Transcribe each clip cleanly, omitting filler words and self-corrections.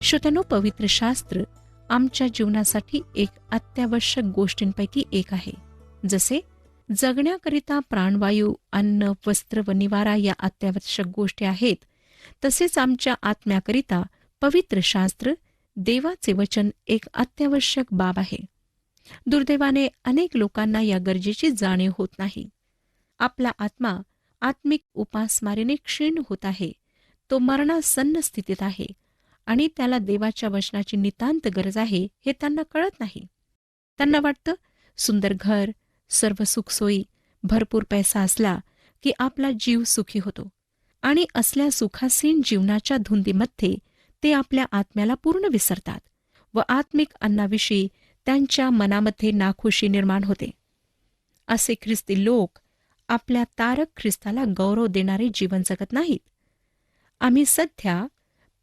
श्रोत्यानो, पवित्र शास्त्र आमच्या जीवनासाठी एक अत्यावश्यक गोष्टींपैकी एक आहे. जसे जगण्याकरिता प्राणवायू, अन्न, वस्त्र व निवारा या अत्यावश्यक गोष्टी आहेत, तसेच आमच्या आत्म्याकरिता पवित्र शास्त्र, देवाचे वचन एक अत्यावश्यक बाब आहे. दुर्दैवाने अनेक लोकांना या गरजेची जाणीव होत नाही. आपला आत्मा आत्मिक उपासमारीने क्षीण होत आहे. तो मरणासन्न स्थितीत आहे आणि त्याला देवाच्या वचनाची नितांत गरज आहे हे त्यांना कळत नाही. त्यांना वाटतं सुंदर घर, सर्व सुखसोयी, भरपूर पैसा असला की आपला जीव सुखी होतो आणि असल्या सुखासीन जीवनाच्या धुंदीमध्ये ते आपल्या आत्म्याला पूर्ण विसरतात व आत्मिक अन्नाविषयी त्यांच्या मनामध्ये नाखुशी निर्माण होते. असे ख्रिस्ती लोक आपल्या तारक ख्रिस्ताला गौरव देणारे जीवन जगत नाहीत. आम्ही सध्या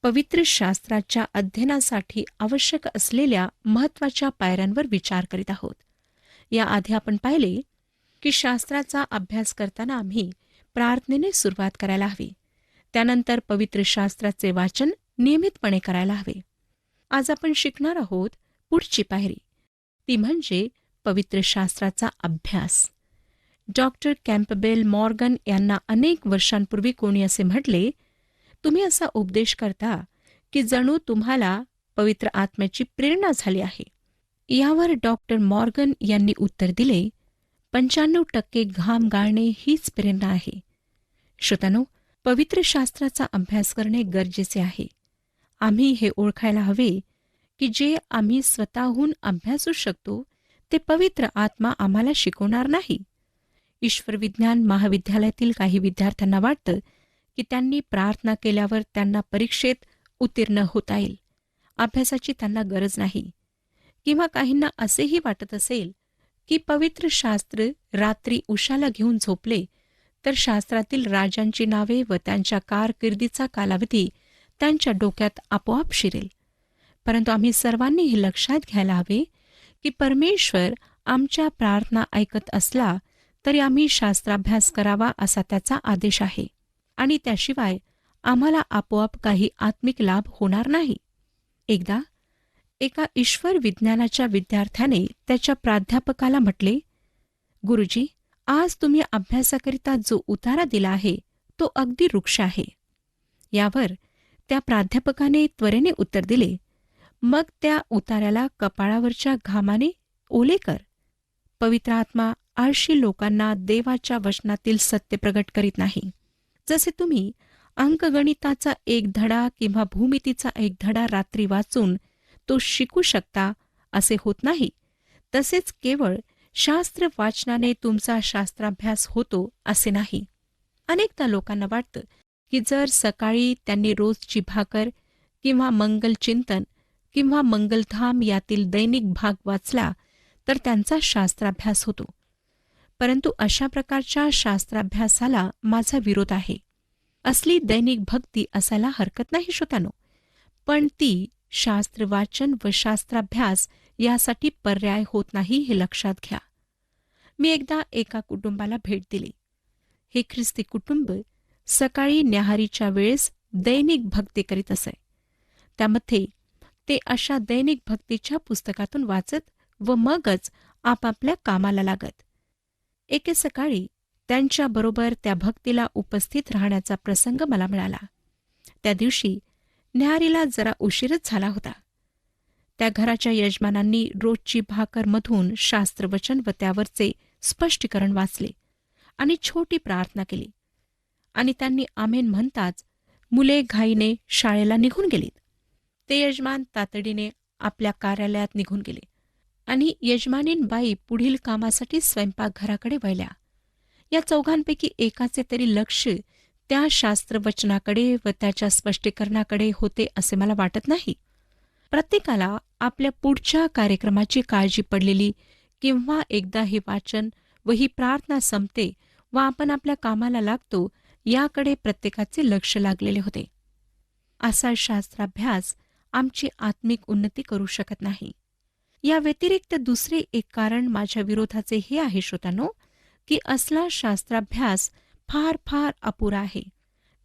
पवित्र शास्त्राच्या अध्ययनासाठी आवश्यक असलेल्या महत्त्वाच्या पायऱ्यांवर विचार करीत आहोत. याआधी आपण पाहिले की शास्त्राचा अभ्यास करताना आम्ही प्रार्थनेने सुरुवात करायला हवी. त्यानंतर पवित्र शास्त्राचे वाचन नियमितपणे करायला हवे. आज आपण शिकणार आहोत पुढची पायरी, ती म्हणजे पवित्र शास्त्राचा अभ्यास. डॉक्टर कॅम्पबेल मॉर्गन यांना अनेक वर्षांपूर्वी कोणी असे म्हटले, तुम्ही असा उपदेश करता की जणू तुम्हाला पवित्र आत्म्याची प्रेरणा झाली आहे. यावर डॉक्टर मॉर्गन यांनी उत्तर दिले, 95% घाम गाळणे हीच प्रेरणा आहे. श्रोत्यानो, पवित्र शास्त्राचा अभ्यास करणे गरजेचे आहे. आम्ही हे ओळखायला हवे की जे आम्ही स्वतःहून अभ्यासू शकतो ते पवित्र आत्मा आम्हाला शिकवणार नाही. ईश्वर विज्ञान महाविद्यालयातील काही विद्यार्थ्यांना वाटतं की त्यांनी प्रार्थना केल्यावर त्यांना परीक्षेत उत्तीर्ण होता येईल, अभ्यासाची त्यांना गरज नाही. किंवा काहींना असेही वाटत असेल की पवित्र शास्त्र रात्री उशाला घेऊन झोपले तर शास्त्रातील राजांची नावे व त्यांच्या कारकिर्दीचा कालावधी त्यांच्या डोक्यात आपोआप शिरेल. परंतु आम्ही सर्वांनी हे लक्षात घ्यायला हवे की परमेश्वर आमच्या प्रार्थना ऐकत असला तरी आम्ही शास्त्राभ्यास करावा असा त्याचा आदेश आहे आणि त्याशिवाय आम्हाला आपोआप काही आत्मिक लाभ होणार नाही. एकदा एका ईश्वर विज्ञानाच्या विद्यार्थ्याने त्याच्या प्राध्यापकाला म्हटले, गुरुजी, आज तुम्ही अभ्यासाकरिता जो उतारा दिला आहे तो अगदी वृक्ष आहे. यावर त्या प्राध्यापकाने त्वरेने उत्तर दिले, मग त्या उतार्याला कपाळावरच्या घामाने ओले कर. पवित्र आत्मा आळशी लोकांना देवाच्या वचनातील सत्य प्रगट करीत नाही. जसे तुम्ही अंकगणिताचा एक धडा किंवा भूमितीचा एक धडा रात्री वाचून तो शिकू शकता असे होत नाही, तसेच केवळ शास्त्र वाचनाने तुमचा शास्त्राभ्यास होतो असे नाही. अनेकदा लोकांना वाटतं की जर सकाळी त्यांनी रोजची भाकर किंवा मंगलचिंतन किंवा मंगलधाम यातील दैनिक भाग वाचला तर त्यांचा शास्त्राभ्यास होतो. परंतु अशा प्रकारच्या शास्त्राभ्यासाला माझा विरोध आहे. असली दैनिक भक्ती असायला हरकत नाही श्रोत्यानो, पण ती शास्त्र वाचन व शास्त्राभ्यास यासाठी पर्याय होत नाही हे लक्षात घ्या. मी एकदा एका कुटुंबाला भेट दिली. हे ख्रिस्ती कुटुंब सकाळी न्याहारीच्या वेळेस दैनिक भक्ती करीत असे. त्यामध्ये ते अशा दैनिक भक्तीच्या पुस्तकातून वाचत व मगच आपापल्या कामाला लागत. एके सकाळी त्यांच्याबरोबर त्या भक्तीला उपस्थित राहण्याचा प्रसंग मला मिळाला. त्या दिवशी न्याहारीला जरा उशीरच झाला होता. त्या घराच्या यजमानांनी रोजची भाकरमधून शास्त्रवचन व त्यावरचे स्पष्टीकरण वाचले आणि छोटी प्रार्थना केली आणि त्यांनी आमेन म्हणताच मुले घाईने शाळेला निघून गेलीत. ते यजमान तातडीने आपल्या कार्यालयात निघून गेले आणि यजमानीनबाई पुढील कामासाठी स्वयंपाकघराकडे वळल्या. या चौघांपैकी एकाचे तरी लक्ष त्या शास्त्रवचनाकडे व त्याच्या स्पष्टीकरणाकडे होते असे मला वाटत नाही. प्रत्येकाला आपल्या पुढच्या कार्यक्रमाची काळजी पडलेली किंवा एकदा हे वाचन व ही प्रार्थना संपते व आपण आपल्या कामाला लागतो याकडे प्रत्येकाचे लक्ष लागलेले होते. असा शास्त्राभ्यास आमची आत्मिक उन्नती करू शकत नाही. या व्यतिरिक्त दुसरे एक कारण माझ्या विरोधाचे हे आहे श्रोत्यानो, की असला शास्त्राभ्यास फार फार अपुरा आहे.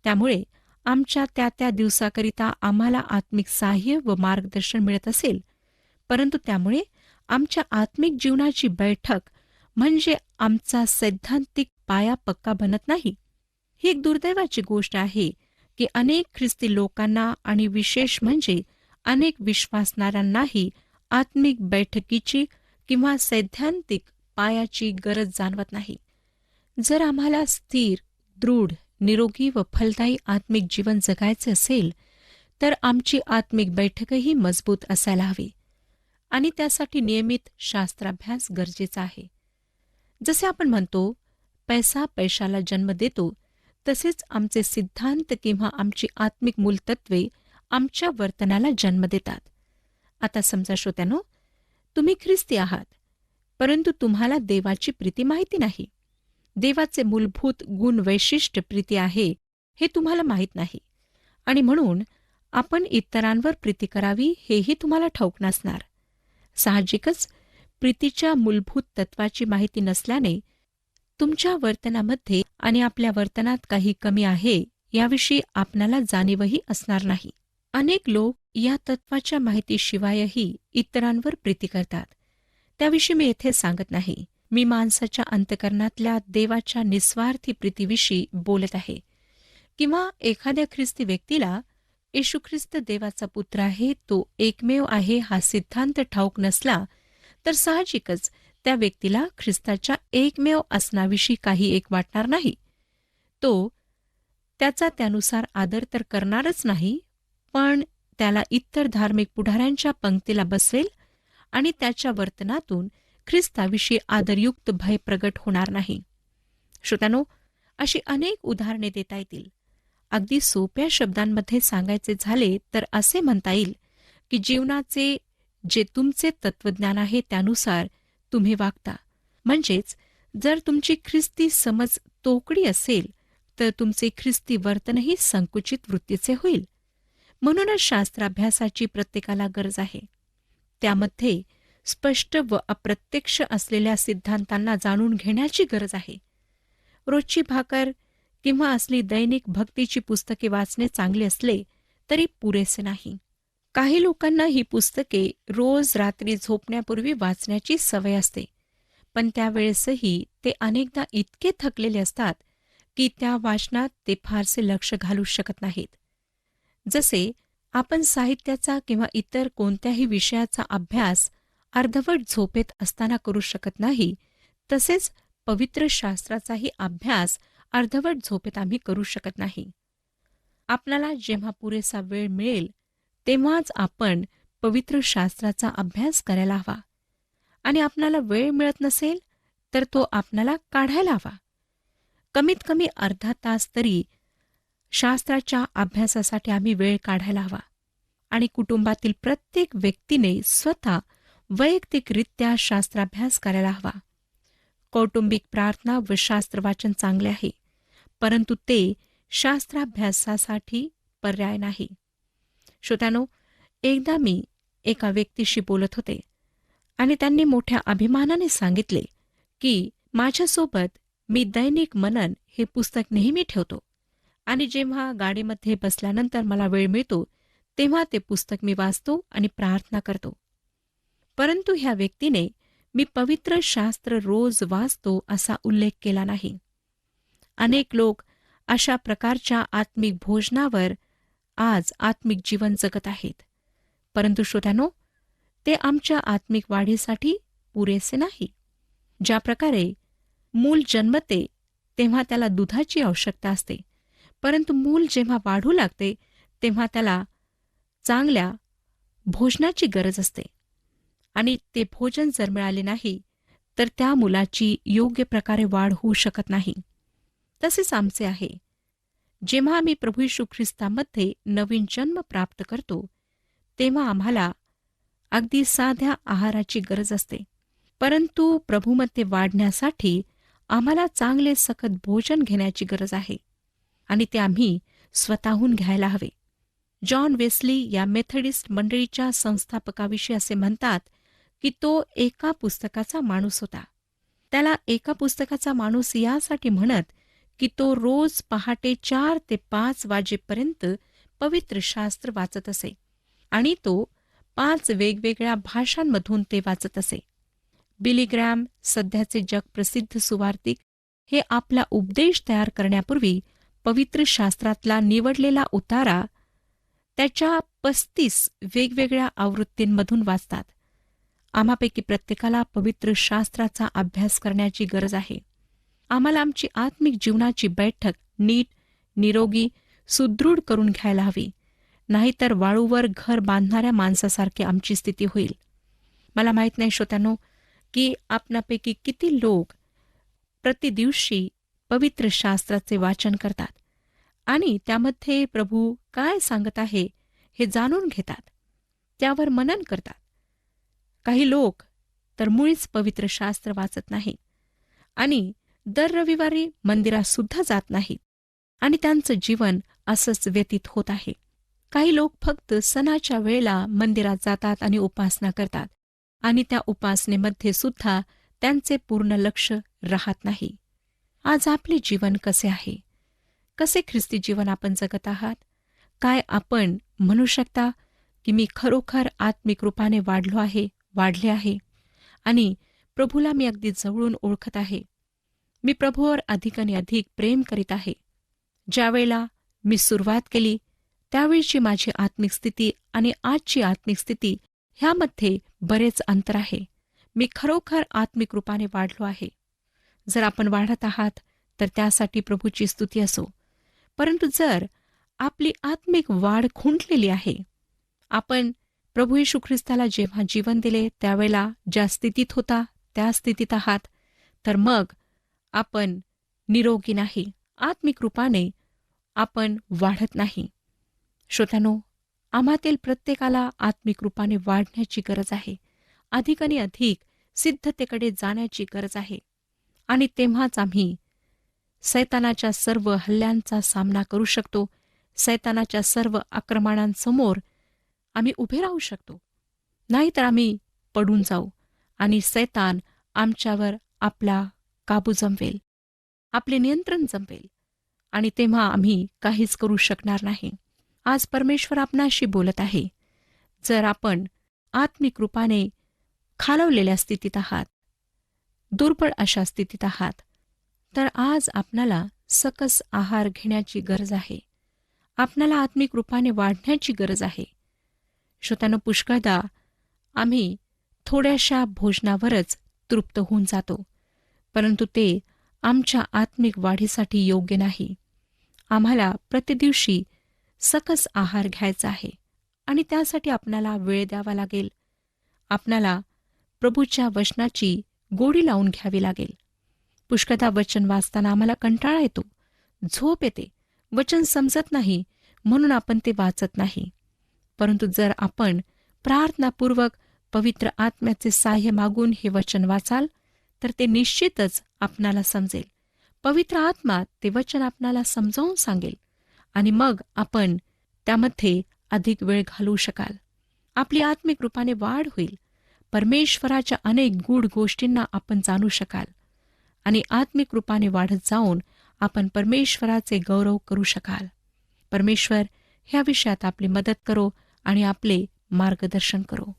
त्यामुळे आमच्या त्या त्या दिवसाकरिता आम्हाला आत्मिक सहाय्य व मार्गदर्शन मिळत असेल, परंतु त्यामुळे आमच्या आत्मिक जीवनाची बैठक म्हणजे आमचा सैद्धांतिक पाया पक्का बनत नाही. ही एक दुर्दैवाची गोष्ट आहे की अनेक ख्रिस्ती लोकांना आणि विशेष म्हणजे अनेक विश्वासणाऱ्यांनाही आत्मिक बैठकीची किंवा सैद्धांतिक पायाची गरज जाणवत नाही. जर आम्हाला स्थिर, दृढ, निरोगी व फलदायी आत्मिक जीवन जगायचे असेल, तर आमची आत्मिक बैठकही मजबूत असायला हवी आणि त्यासाठी नियमित शास्त्राभ्यास गरजेचा आहे. जसे आपण म्हणतो, पैसा पैशाला जन्म देतो, तसेच आमचे सिद्धांत किंवा आमची आत्मिक मूलतत्वे आमच्या वर्तनाला जन्म देतात. आता समजा श्रोत्यानो, तुम्ही ख्रिस्ती आहात, परंतु तुम्हाला देवाची प्रीती माहिती नाही. देवाचे मूलभूत गुण वैशिष्ट्य प्रीती आहे हे तुम्हाला माहीत नाही आणि म्हणून आपण इतरांवर प्रीती करावी हेही तुम्हाला ठाऊक नसणार. साहजिकच प्रीतीच्या मूलभूत तत्वाची माहिती नसल्याने तुमच्या वर्तनामध्ये आणि आपल्या वर्तनात काही कमी आहे याविषयी आपणाला जाणीवही असणार नाही. अनेक लोक या तत्वाच्या माहितीशिवायही इतरांवर प्रीती करतात. त्याविषयी मी येथे सांगत नाही. मी माणसाच्या अंतःकरणातल्या देवाच्या निस्वार्थी प्रीतीविषयी बोलत आहे. किंवा एखाद्या ख्रिस्ती व्यक्तीला येशू ख्रिस्त देवाचा पुत्र आहे, तो एकमेव आहे हा सिद्धांत ठाऊक नसला तर साहजिकच त्या व्यक्तीला ख्रिस्ताच्या एकमेव असण्याविषयी काही एक वाटणार नाही. तो त्याचा त्यानुसार आदर तर करणारच नाही, पण त्याला इतर धार्मिक पुढाऱ्यांच्या पंक्तीला बसवेल आणि त्याच्या वर्तनातून ख्रिस्ताविषयी आदरयुक्त भय प्रगट होणार नाही. श्रोत्यानो, अशी अनेक उदाहरणे देता येतील. अगदी सोप्या शब्दांमध्ये सांगायचे झाले तर असे म्हणता येईल की जीवनाचे जे तुमचे तत्वज्ञान आहे त्यानुसार तुम्ही वागता. म्हणजेच जर तुमची ख्रिस्ती समज तोकडी असेल तर तुमचे ख्रिस्ती वर्तनही संकुचित वृत्तीचे होईल. म्हणूनच शास्त्राभ्यासाची प्रत्येकाला गरज आहे. त्यामध्ये स्पष्ट व अप्रत्यक्ष असलेल्या सिद्धांतांना जाणून घेण्याची गरज आहे. रोजची भाकर किंवा असली दैनिक भक्तीची पुस्तके वाचणे चांगले असले तरी पुरेसे नाही. काही लोकांना ही पुस्तके रोज रात्री झोपण्यापूर्वी वाचण्याची सवय असते, पण त्यावेळेसही ते अनेकदा इतके थकलेले असतात की त्या वाचनात ते फारसे लक्ष घालू शकत नाहीत. जसे आपण साहित्याचा किंवा इतर कोणत्याही विषयाचा अभ्यास अर्धवट झोपेत असताना करू शकत नाही, तसेच पवित्र शास्त्राचाही अभ्यास अर्धवट झोपेत आम्ही करू शकत नाही. आपणाला जेव्हा पुरेसा वेळ मिळेल तेव्हाच आपण पवित्र शास्त्राचा अभ्यास करायला हवा आणि आपणाला वेळ मिळत नसेल तर तो आपणाला काढायला हवा. कमीत कमी अर्धा तास तरी शास्त्राच्या अभ्यासासाठी आम्ही वेळ काढायला हवा आणि कुटुंबातील प्रत्येक व्यक्तीने स्वतः वैयक्तिकरित्या शास्त्राभ्यास करायला हवा. कौटुंबिक प्रार्थना व शास्त्रवाचन चांगले आहे, परंतु ते शास्त्राभ्यासासाठी पर्याय नाही. श्रोत्यानो, एकदा मी एका व्यक्तीशी बोलत होते आणि त्यांनी मोठ्या अभिमानाने सांगितले की माझ्यासोबत मी दैनिक मनन हे पुस्तक नेहमी ठेवतो आणि जेव्हा गाडीमध्ये बसल्यानंतर मला वेळ मिळतो तेव्हा ते पुस्तक मी वाचतो आणि प्रार्थना करतो. परंतु ह्या व्यक्तीने मी पवित्र शास्त्र रोज वाचतो असा उल्लेख केला नाही. अनेक लोक अशा प्रकारच्या आत्मिक भोजनावर आज आत्मिक जीवन जगत आहेत, परंतु श्रोत्यानो, ते आमच्या आत्मिक वाढीसाठी पुरेसे नाही. ज्या प्रकारे मूल जन्मते तेव्हा त्याला दुधाची आवश्यकता असते, परंतु मूल जेव्हा वाढू लागते तेव्हा त्याला चांगल्या भोजनाची गरज असते आणि ते भोजन जर मिळाले नाही तर त्या मुलाची योग्य प्रकारे वाढ होऊ शकत नाही. तसेच आमचे आहे. जेव्हा आम्ही प्रभू येशू ख्रिस्तामध्ये नवीन जन्म प्राप्त करतो तेव्हा आम्हाला अगदी साध्या आहाराची गरज असते, परंतु प्रभूमध्ये वाढण्यासाठी आम्हाला चांगले सखत भोजन घेण्याची गरज आहे आणि ते आम्ही स्वतःहून घ्यायला हवे. जॉन वेस्ली या मेथडिस्ट मंडळीच्या संस्थापकाविषयी असे म्हणतात की तो एका पुस्तकाचा माणूस होता. त्याला एका पुस्तकाचा माणूस यासाठी म्हणत की तो रोज पहाटे 4 ते 5 वाजेपर्यंत पवित्र शास्त्र वाचत असे आणि तो 5 वेगवेगळ्या भाषांमधून ते वाचत असे. बिली ग्रॅम, सध्याचे जगप्रसिद्ध सुवार्तिक, हे आपला उपदेश तयार करण्यापूर्वी पवित्र शास्त्रातला निवडलेला उतारा त्याच्या 35 वेगवेगळ्या आवृत्तींमधून वाचतात. आम्हापैकी प्रत्येकाला पवित्र शास्त्राचा अभ्यास करण्याची गरज आहे. आम्हाला आमची आत्मिक जीवनाची बैठक नीट, निरोगी, सुदृढ करून घ्यायला हवी. नाहीतर वाळूवर घर बांधणाऱ्या माणसासारखी आमची स्थिती होईल. मला माहीत नाही श्रोत्यांनो, की आपणापैकी किती लोक प्रतिदिवशी पवित्र शास्त्राचे वाचन करतात आणि त्यामध्ये प्रभू काय सांगत आहे हे जाणून घेतात, त्यावर मनन करतात. काही लोक तर मुळीच पवित्र शास्त्र वाचत नाहीत आणि दर रविवारी मंदिरात सुद्धा जात नाहीत आणि त्यांचं जीवन असंच व्यतीत होत आहे. काही लोक फक्त सणाच्या वेळेला मंदिरात जातात आणि उपासना करतात आणि त्या उपासनेमध्ये सुद्धा त्यांचे पूर्ण लक्ष राहत नाही. आज आपले जीवन कसे आहे? कसे ख्रिस्ती जीवन आपण जगत आहात? काय आपण म्हणू शकता की मी खरोखर आत्मिक रूपाने वाढले आहे आणि प्रभूला मी अगदी जवळून ओळखत आहे. मी प्रभूवर अधिक आणि अधिक प्रेम करीत आहे. ज्यावेळेला मी सुरुवात केली त्यावेळीची माझी आत्मिक स्थिती आणि आजची आत्मिक स्थिती ह्यामध्ये बरेच अंतर आहे. मी खरोखर आत्मिक रूपाने वाढलो आहे. जर आपण वाढत आहात तर त्यासाठी प्रभूची स्तुती असो. परंतु जर आपली आत्मिक वाढ खुंटलेली आहे, आपण प्रभू येशू ख्रिस्ताला जेव्हा जीवन दिले त्यावेळेला ज्या स्थितीत होता त्या स्थितीत आहात, तर मग आपण निरोगी नाही, आत्मिक रूपाने आपण वाढत नाही. श्रोत्यानो, आम्हातील प्रत्येकाला आत्मिक रूपाने वाढण्याची गरज आहे. अधिक आणि अधिक सिद्धतेकडे जाण्याची गरज आहे आणि तेव्हाच आम्ही सैतानाच्या सर्व हल्ल्यांचा सामना करू शकतो. सैतानाच्या सर्व आक्रमणांसमोर आम्ही उभे राहू शकतो. नाहीतर आम्ही पडून जाऊ आणि सैतान आमच्यावर आपला काबू जमवेल, आपले नियंत्रण जमवेल आणि तेव्हा आम्ही काहीच करू शकणार नाही. आज परमेश्वर आपणाशी बोलत आहे. जर आपण आत्मिक रूपाने खालवलेल्या स्थितीत आहात, दुर्बळ अशा स्थितीत आहात, तर आज आपणाला सकस आहार घेण्याची गरज आहे. आपणाला आत्मिक रूपाने वाढण्याची गरज आहे. श्रोत्यानो, पुष्कळदा आम्ही थोड्याशा भोजनावरच तृप्त होऊन जातो, परंतु ते आमच्या आत्मिक वाढीसाठी योग्य नाही. आम्हाला प्रतिदिवशी सकस आहार घ्यायचा आहे आणि त्यासाठी आपणाला वेळ द्यावा लागेल. आपणाला प्रभूच्या वचनाची गोडी लावून घ्यावी लागेल. पुष्कळदा वचन वाचताना आम्हाला कंटाळा येतो, झोप येते, वचन समजत नाही म्हणून आपण ते वाचत नाही. परंतु जर आपण प्रार्थनापूर्वक पवित्र आत्म्याचे साह्य मागून हे वचन वाचाल तर ते निश्चितच आपणाला समजेल. पवित्र आत्मा ते वचन आपणाला समजावून सांगेल आणि मग आपण त्यामध्ये अधिक वेळ घालवू शकाल. आपली आत्मिक रूपाने वाढ होईल. परमेश्वराच्या अनेक गूढ गोष्टींना आपण जाणू शकाल आणि आत्मिक रूपाने वाढत जाऊन आपण परमेश्वराचे गौरव करू शकाल. परमेश्वर ह्या विषयात आपली मदत करो आणि आपले मार्गदर्शन करो.